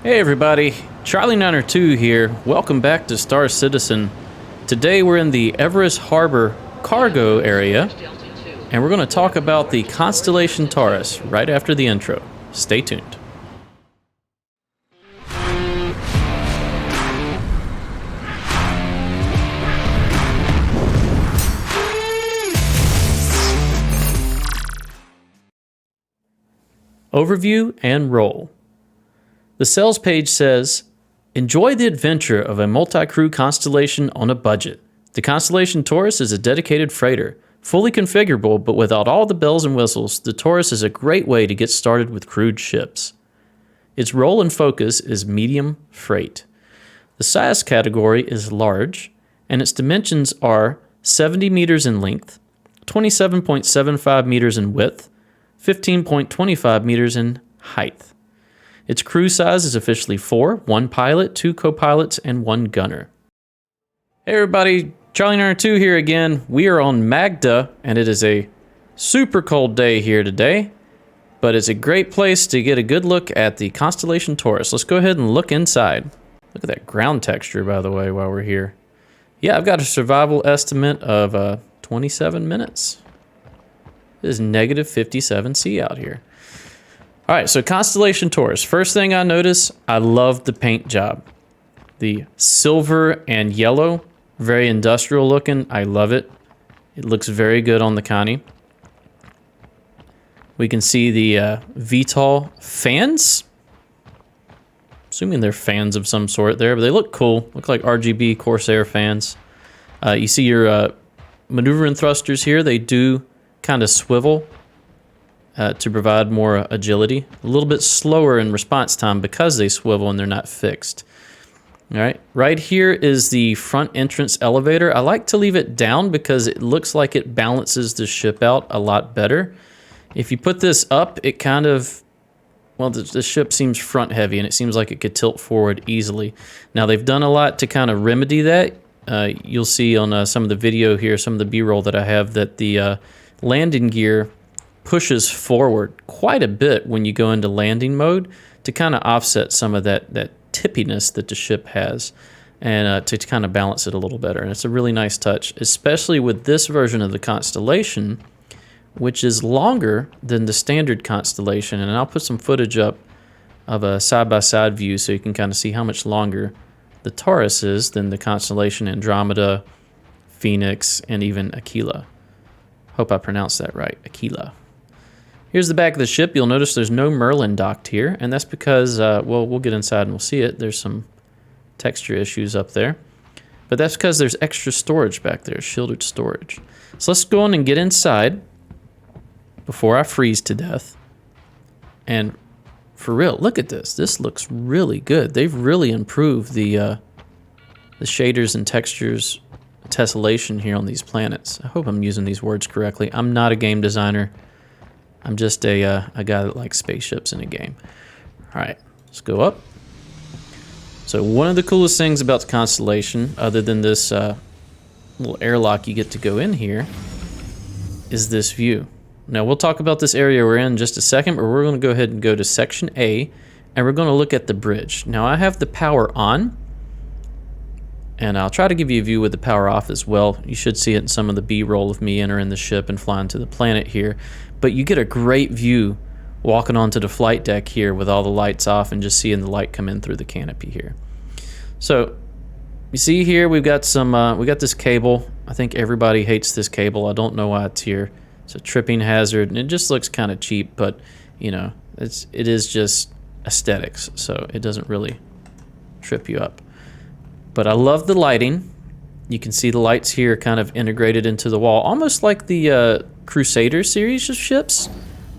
Hey everybody, Charlie 902 here. Welcome back to Star Citizen. Today we're in the Everest Harbor cargo area, and we're going to talk about the Constellation Taurus right after the intro. Stay tuned. Overview and roll. The sales page says, enjoy the adventure of a multi-crew Constellation on a budget. The Constellation Taurus is a dedicated freighter, fully configurable, but without all the bells and whistles. The Taurus is a great way to get started with crewed ships. Its role and focus is medium freight. The size category is large, and its dimensions are 70 meters in length, 27.75 meters in width, 15.25 meters in height. Its crew size is officially 4, 1 pilot, 2 co-pilots, and 1 gunner. Hey everybody, Charlie 902 here again. We are on Magda, and it is a super cold day here today, but it's a great place to get a good look at the Constellation Taurus. Let's go ahead and look inside. Look at that ground texture, by the way, while we're here. Yeah, I've got a survival estimate of 27 minutes. It is negative 57 C out here. All right, so Constellation Taurus. First thing I notice, I love the paint job. The silver and yellow, very industrial looking. I love it. It looks very good on the Connie. We can see the VTOL fans. Assuming they're fans of some sort there, but they look cool. Look like RGB Corsair fans. You see your maneuvering thrusters here. They do kind of swivel to provide more agility. A little bit slower in response time because they swivel and they're not fixed. All right, right here is the front entrance elevator. I like to leave it down because it looks like it balances the ship out a lot better. If you put this up, it kind of, well, the ship seems front heavy and it seems like it could tilt forward easily. Now they've done a lot to kind of remedy that. You'll see on some of the video here, some of the B-roll that I have, that the landing gear pushes forward quite a bit when you go into landing mode to kind of offset some of that tippiness that the ship has, and to kind of balance it a little better. And it's a really nice touch, especially with this version of the Constellation, which is longer than the standard Constellation. And I'll put some footage up of a side-by-side view so you can kind of see how much longer the Taurus is than the Constellation Andromeda, Phoenix, and even Aquila. Hope I pronounced that right, Aquila. Here's the back of the ship. You'll notice there's no Merlin docked here, and that's because, well, we'll get inside and we'll see it. There's some texture issues up there. But that's because there's extra storage back there, shielded storage. So let's go on and get inside before I freeze to death. And for real, look at this. This looks really good. They've really improved the shaders and textures, tessellation here on these planets. I hope I'm using these words correctly. I'm not a game designer. I'm just a guy that likes spaceships in a game. All right, let's go up. So one of the coolest things about the Constellation, other than this little airlock you get to go in here, is this view. Now we'll talk about this area we're in just a second, but we're going to go ahead and go to Section A, and we're going to look at the bridge. Now I have the power on, and I'll try to give you a view with the power off as well. You should see it in some of the B-roll of me entering the ship and flying to the planet here. But you get a great view walking onto the flight deck here with all the lights off and just seeing the light come in through the canopy here. So you see here we've got some we got this cable. I think everybody hates this cable. I don't know why it's here. It's a tripping hazard and it just looks kind of cheap, but you know, it is just aesthetics, so it doesn't really trip you up. But I love the lighting. You can see the lights here kind of integrated into the wall, almost like the Crusader series of ships,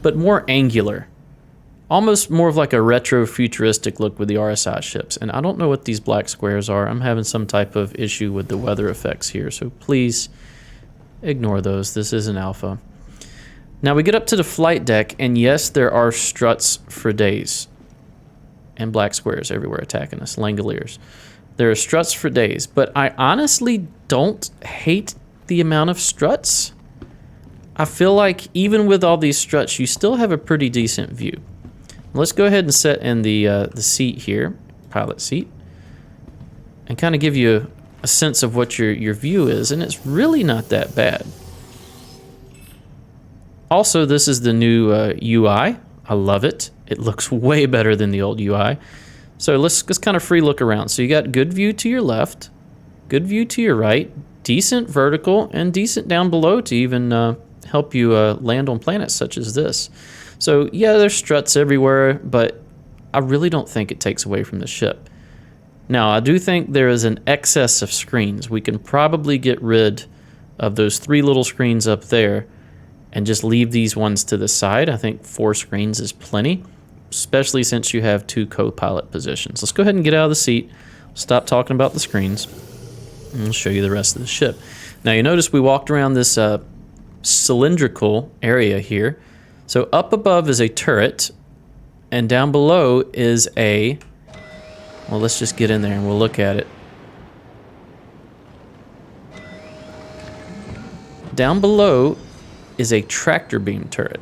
but more angular. Almost more of like a retro futuristic look with the RSI ships. And I don't know what these black squares are. I'm having some type of issue with the weather effects here, so please ignore those. This is an alpha. Now we get up to the flight deck, and yes, there are struts for days. And black squares everywhere attacking us, Langoliers. There are struts for days, but I honestly don't hate the amount of struts. I feel like even with all these struts, you still have a pretty decent view. Let's go ahead and set in the seat here, pilot seat, and kind of give you a sense of what your view is, and it's really not that bad. Also, this is the new UI. I love it. It looks way better than the old UI. So let's kind of free look around. So you got good view to your left, good view to your right, decent vertical, and decent down below to even help you land on planets such as this. So yeah, there's struts everywhere, but I really don't think it takes away from the ship. Now, I do think there is an excess of screens. We can probably get rid of those 3 little screens up there and just leave these ones to the side. I think 4 screens is plenty, especially since you have 2 co-pilot positions. Let's go ahead and get out of the seat, stop talking about the screens, and I'll show you the rest of the ship. Now, you notice we walked around this cylindrical area here. So up above is a turret, and down below is a... Well, let's just get in there and we'll look at it. Down below is a tractor beam turret.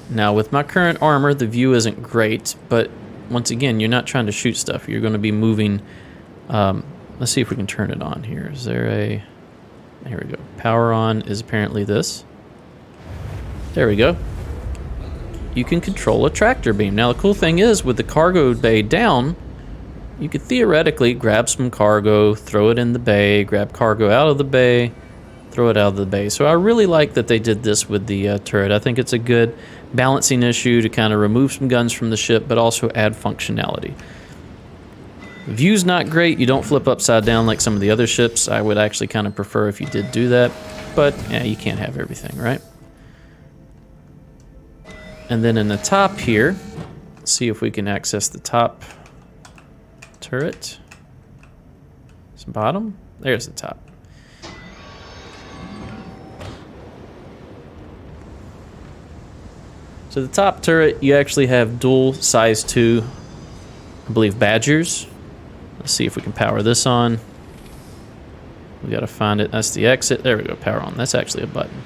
Now, with my current armor, the view isn't great, but once again, you're not trying to shoot stuff. You're going to be moving. Let's see if we can turn it on here. Is there a... Here we go. Power on is apparently this. There we go. You can control a tractor beam. Now, the cool thing is, with the cargo bay down, you could theoretically grab some cargo, throw it in the bay, grab cargo out of the bay, throw it out of the bay. So I really like that they did this with the turret. I think it's a good balancing issue to kind of remove some guns from the ship, but also add functionality. The view's not great. You don't flip upside down like some of the other ships. I would actually kind of prefer if you did do that, but yeah, you can't have everything, right? And then in the top here, let's see if we can access the top turret. It's bottom. There's the top. So the top turret, you actually have dual size 2, I believe, Badgers. Let's see if we can power this on. We gotta find it. That's the exit. There we go, power on. That's actually a button.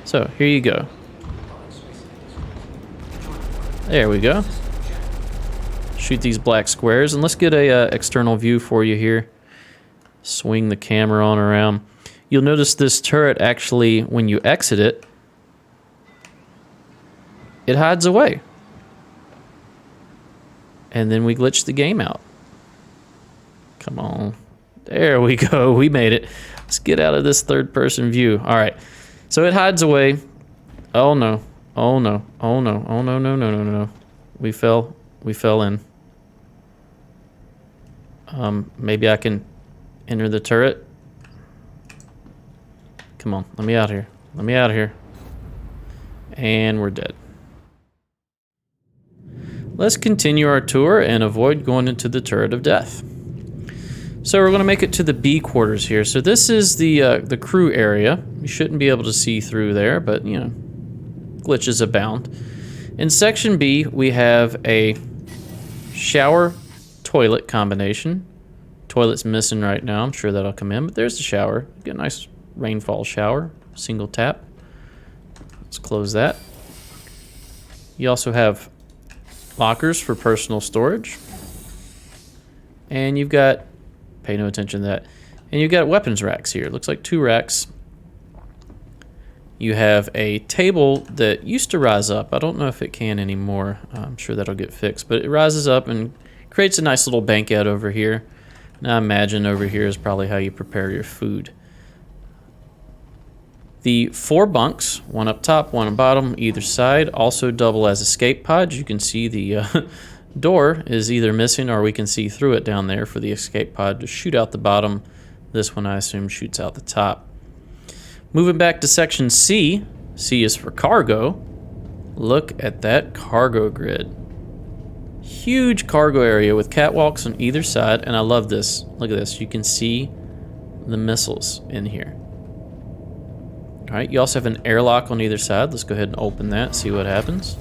So here you go. There we go. Shoot these black squares, and let's get a external view for you here. Swing the camera on around. You'll notice this turret actually, when you exit it, it hides away. And then we glitch the game out. Come on. There we go. We made it. Let's get out of this third-person view. All right. So it hides away. Oh, no. Oh, no. Oh, no. Oh, no, no, no, no, no. We fell in. Maybe I can enter the turret. Come on. Let me out here. Let me out of here. And we're dead. Let's continue our tour and avoid going into the turret of death. So we're going to make it to the B quarters here. So this is the crew area. You shouldn't be able to see through there, but you know, glitches abound. In section B, we have a shower toilet combination. Toilet's missing right now. I'm sure that'll come in, but there's the shower. Get a nice rainfall shower, single tap. Let's close that. You also have lockers for personal storage. And you've got, pay no attention to that, and you've got weapons racks here. It looks like 2 racks. You have a table that used to rise up. I don't know if it can anymore. I'm sure that'll get fixed, but it rises up and creates a nice little banquette over here. Now I imagine over here is probably how you prepare your food. The 4 bunks, one up top, one on bottom, either side, also double as escape pods. You can see the door is either missing or we can see through it down there for the escape pod to shoot out the bottom. This one I assume shoots out the top. Moving back to section C, C is for cargo. Look at that cargo grid. Huge cargo area with catwalks on either side, and I love this. Look at this, you can see the missiles in here. All right, you also have an airlock on either side. Let's go ahead and open that, see what happens.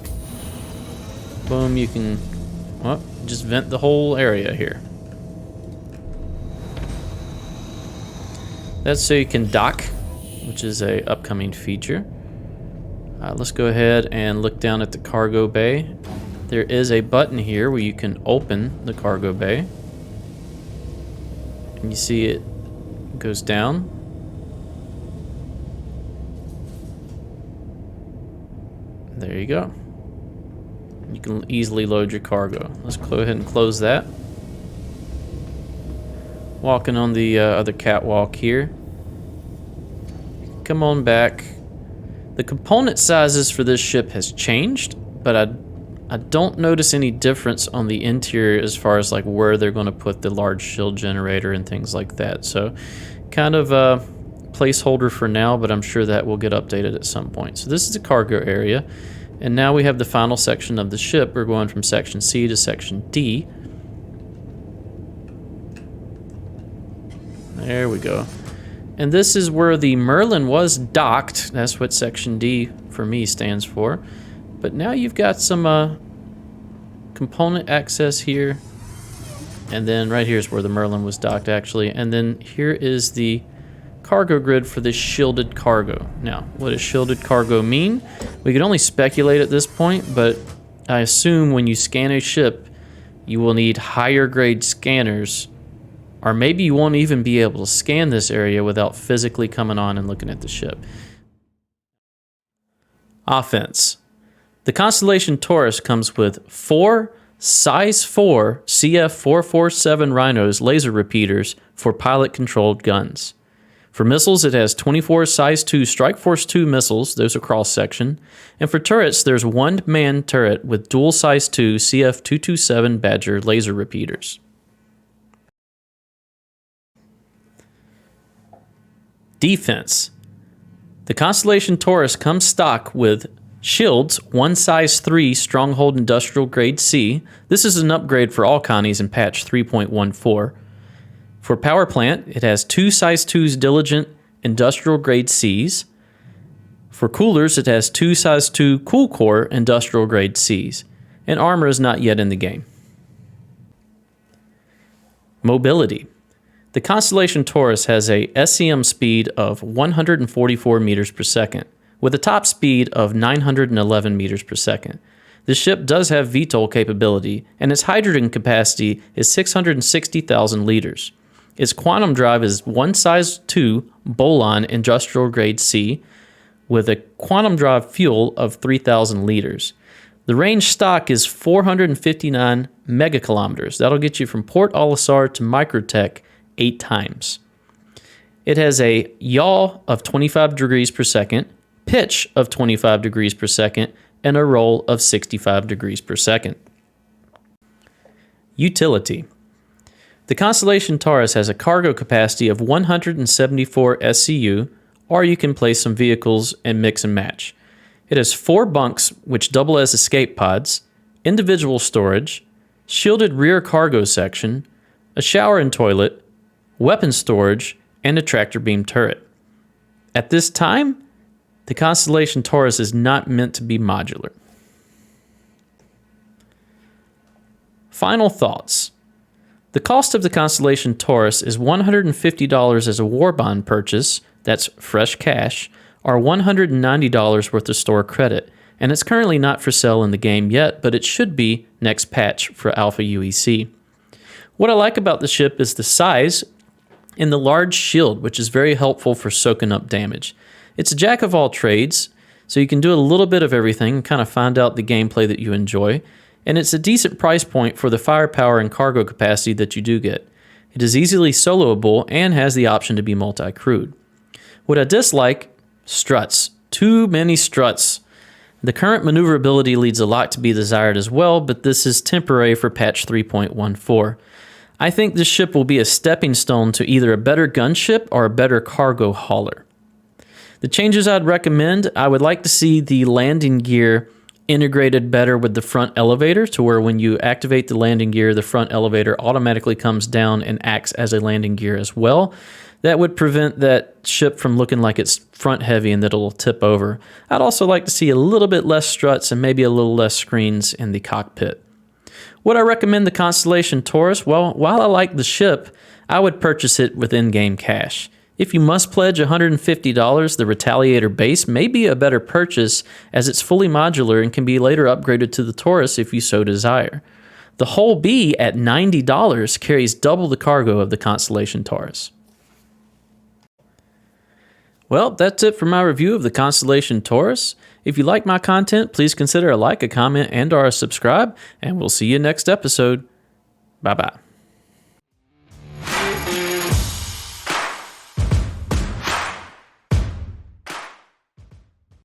Boom, you can, well, just vent the whole area here. That's so you can dock, which is a upcoming feature. Let's go ahead and look down at the cargo bay. There is a button here where you can open the cargo bay. And you see it goes down. There you go. You can easily load your cargo. Let's go ahead and close that. Walking on the other catwalk here. Come on back. The component sizes for this ship has changed, but I don't notice any difference on the interior as far as like where they're going to put the large shield generator and things like that. So kind of a placeholder for now, but I'm sure that will get updated at some point. So this is the cargo area, and now we have the final section of the ship. We're going from section C to section D. There we go. And this is where the Merlin was docked. That's what section D for me stands for. But now you've got some component access here. And then right here is where the Merlin was docked, actually. And then here is the cargo grid for this shielded cargo. Now, what does shielded cargo mean? We can only speculate at this point, but I assume when you scan a ship, you will need higher grade scanners. Or maybe you won't even be able to scan this area without physically coming on and looking at the ship. Offense. The Constellation Taurus comes with 4 size 4 CF447 Rhinos laser repeaters for pilot-controlled guns. For missiles, it has 24 size 2 Strike Force 2 missiles, those are cross-section. And for turrets, there's 1-man turret with dual size 2 CF227 Badger laser repeaters. Defense. The Constellation Taurus comes stock with shields, 1 size 3 Stronghold Industrial Grade C. This is an upgrade for all Connies in patch 3.14. For power plant, it has 2 size 2s Diligent Industrial Grade Cs. For coolers, it has 2 size 2 Cool Core Industrial Grade Cs. And armor is not yet in the game. Mobility. The Constellation Taurus has a SCM speed of 144 meters per second, with a top speed of 911 meters per second. This ship does have VTOL capability, and its hydrogen capacity is 660,000 liters. Its quantum drive is 1 size 2 Bolon Industrial Grade C, with a quantum drive fuel of 3,000 liters. The range stock is 459 megakilometers. That'll get you from Port Olisar to Microtech 8 times. It has a yaw of 25 degrees per second, pitch of 25 degrees per second, and a roll of 65 degrees per second. Utility. The Constellation Taurus has a cargo capacity of 174 SCU, or you can place some vehicles and mix and match. It has 4 bunks which double as escape pods, individual storage, shielded rear cargo section, a shower and toilet, weapon storage, and a tractor beam turret. At this time, the Constellation Taurus is not meant to be modular. Final thoughts. The cost of the Constellation Taurus is $150 as a war bond purchase, that's fresh cash, or $190 worth of store credit, and it's currently not for sale in the game yet, but it should be next patch for Alpha UEC. What I like about the ship is the size and the large shield, which is very helpful for soaking up damage. It's a jack of all trades, so you can do a little bit of everything and kind of find out the gameplay that you enjoy, and it's a decent price point for the firepower and cargo capacity that you do get. It is easily soloable and has the option to be multi-crewed. What I dislike, struts. Too many struts. The current maneuverability leaves a lot to be desired as well, but this is temporary for patch 3.14. I think this ship will be a stepping stone to either a better gunship or a better cargo hauler. The changes I'd recommend, I would like to see the landing gear integrated better with the front elevator to where when you activate the landing gear, the front elevator automatically comes down and acts as a landing gear as well. That would prevent that ship from looking like it's front heavy and that it'll tip over. I'd also like to see a little bit less struts and maybe a little less screens in the cockpit. Would I recommend the Constellation Taurus? Well, while I like the ship, I would purchase it with in-game cash. If you must pledge $150, the Retaliator base may be a better purchase as it's fully modular and can be later upgraded to the Taurus if you so desire. The Hull B at $90 carries double the cargo of the Constellation Taurus. Well, that's it for my review of the Constellation Taurus. If you like my content, please consider a like, a comment, and/or a subscribe, and we'll see you next episode. Bye-bye.